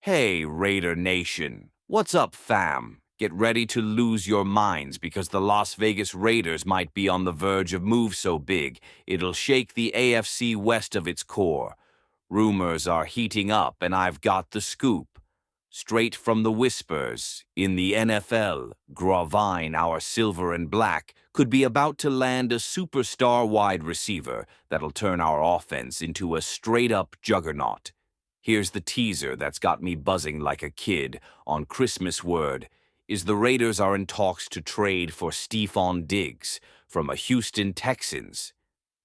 Hey, Raider Nation. What's up, fam? Get ready to lose your minds because the Las Vegas Raiders might be on the verge of moves so big it'll shake the AFC West of its core. Rumors are heating up, and I've got the scoop. Straight from the whispers, in the NFL, Gravine, our silver and black, could be about to land a superstar wide receiver that'll turn our offense into a straight-up juggernaut. Here's the teaser that's got me buzzing like a kid on Christmas word, is the Raiders are in talks to trade for Stefon Diggs from a Houston Texans.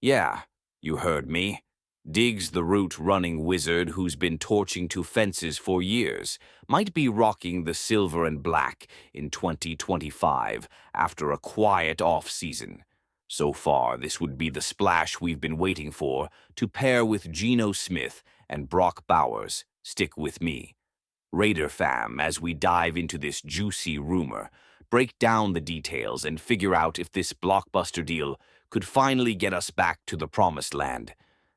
Yeah, you heard me. Diggs, the route-running wizard who's been torching two fences for years, might be rocking the silver and black in 2025 after a quiet off-season. So far, this would be the splash we've been waiting for to pair with Geno Smith and Brock Bowers. Stick with me. Raider fam, as we dive into this juicy rumor, break down the details and figure out if this blockbuster deal could finally get us back to the promised land.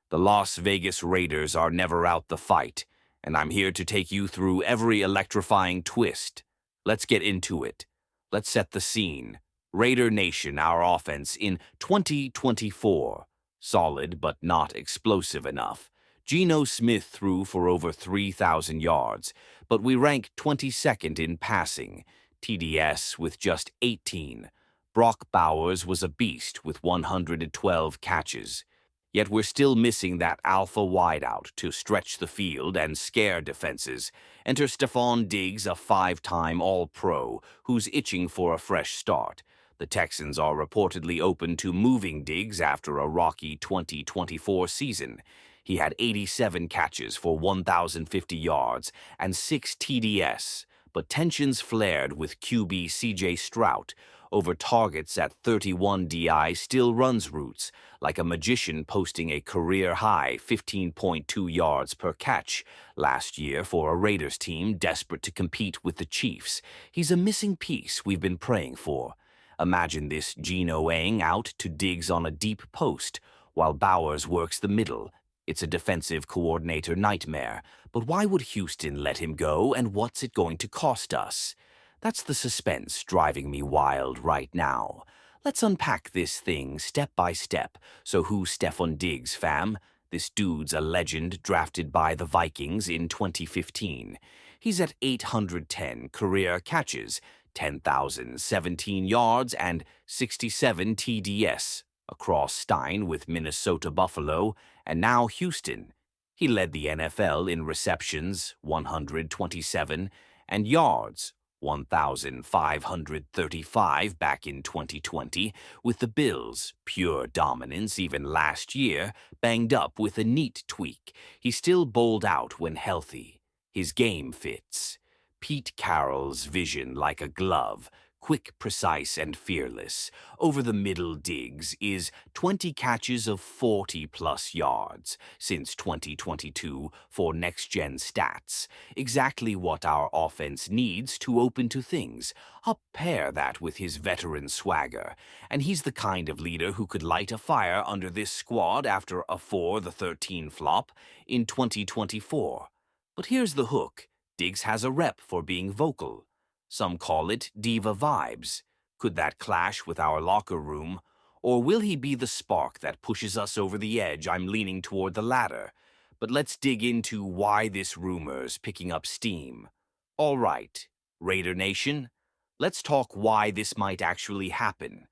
The Las Vegas Raiders are never out the fight, and I'm here to take you through every electrifying twist. Let's get into it. Let's set the scene. Raider Nation, our offense in 2024. Solid but not explosive enough. Geno Smith threw for over 3,000 yards, but we rank 22nd in passing. TDS with just 18. Brock Bowers was a beast with 112 catches. Yet we're still missing that alpha wideout to stretch the field and scare defenses. Enter Stefon Diggs, a five-time All-Pro, who's itching for a fresh start. The Texans are reportedly open to moving Diggs after a rocky 2024 season. He had 87 catches for 1,050 yards and 6 TDS, but tensions flared with QB CJ Stroud. Over targets at 31 DI still runs routes, like a magician posting a career-high 15.2 yards per catch last year for a Raiders team desperate to compete with the Chiefs. He's a missing piece we've been praying for. Imagine this Geno-ing out to Diggs on a deep post, while Bowers works the middle. It's a defensive coordinator nightmare, but why would Houston let him go, and what's it going to cost us? That's the suspense driving me wild right now. Let's unpack this thing step by step. So who's Stefon Diggs, fam? This dude's a legend drafted by the Vikings in 2015. He's at 810 career catches, 10,017 yards, and 67 TDS across Stein with Minnesota Buffalo, and now Houston. He led the NFL in receptions, 127, and yards, 1,535 back in 2020, with the Bills' pure dominance even last year, banged up with a neat tweak. He still bowled out when healthy. His game fits. Pete Carroll's vision like a glove, quick, precise, and fearless. Over the middle Diggs is 20 catches of 40-plus yards since 2022 for next-gen stats. Exactly what our offense needs to open to things. Pair that with his veteran swagger, and he's the kind of leader who could light a fire under this squad after a 4-13 flop in 2024. But here's the hook. Diggs has a rep for being vocal. Some call it diva vibes. Could that clash with our locker room? Or will he be the spark that pushes us over the edge? I'm leaning toward the latter. But let's dig into why this rumor's picking up steam. All right, Raider Nation, let's talk why this might actually happen.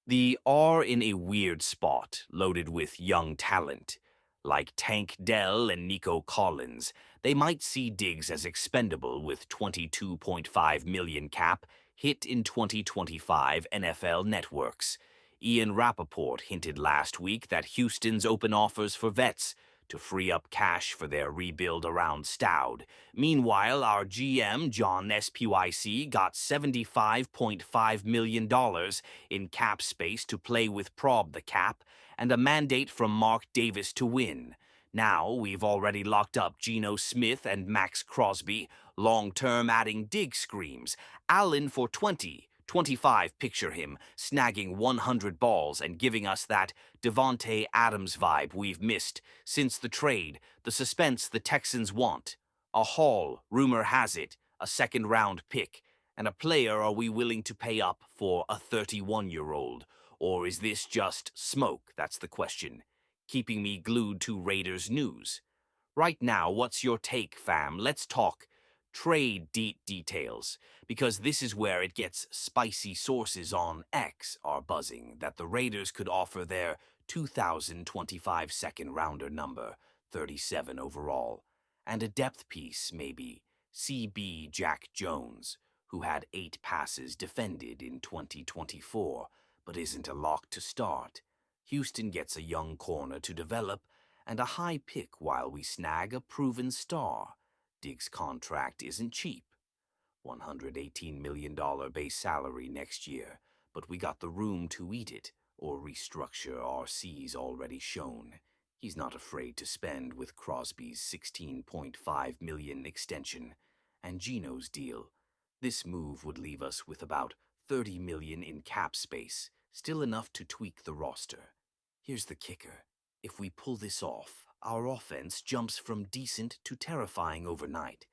The are in a weird spot, loaded with young talent. Like Tank Dell and Nico Collins, they might see Diggs as expendable with $22.5 million cap hit in 2025 NFL networks. Ian Rappaport hinted last week that Houston's open offers for vets to free up cash for their rebuild around Stroud. Meanwhile, our GM, John SPYC, got $75.5 million in cap space to play with Prob the Cap, and a mandate from Mark Davis to win. Now, we've already locked up Geno Smith and Max Crosby, long-term adding Diggs screams. Allen for 25, picture him, snagging 100 balls and giving us that Devontae Adams vibe we've missed since the trade, the suspense the Texans want. A haul, rumor has it, a second-round pick, and a player are we willing to pay up for a 31-year-old? Or is this just smoke? That's the question, keeping me glued to Raiders news. Right now, what's your take, fam? Let's talk trade details, because this is where it gets spicy. Sources on X are buzzing that the Raiders could offer their 2025 second-rounder number, 37 overall, and a depth piece maybe, CB Jack Jones, who had 8 passes defended in 2024, but isn't a lock to start. Houston gets a young corner to develop and a high pick while we snag a proven star. Diggs' contract isn't cheap. $118 million base salary next year, but we got the room to eat it or restructure RC's already shown. He's not afraid to spend with Crosby's $16.5 million extension and Geno's deal. This move would leave us with about $30 million in cap space, still enough to tweak the roster. Here's the kicker. If we pull this off, our offense jumps from decent to terrifying overnight.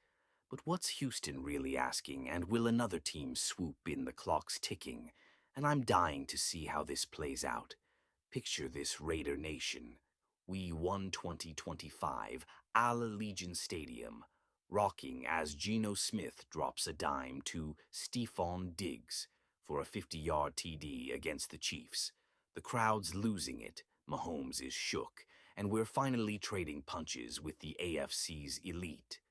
But what's Houston really asking, and will another team swoop in? The clock's ticking, and I'm dying to see how this plays out. Picture this, Raider Nation. We won 2025, Allegiant Stadium, rocking as Geno Smith drops a dime to Stefon Diggs for a 50-yard TD against the Chiefs. The crowd's losing it, Mahomes is shook, and we're finally trading punches with the AFC's elite.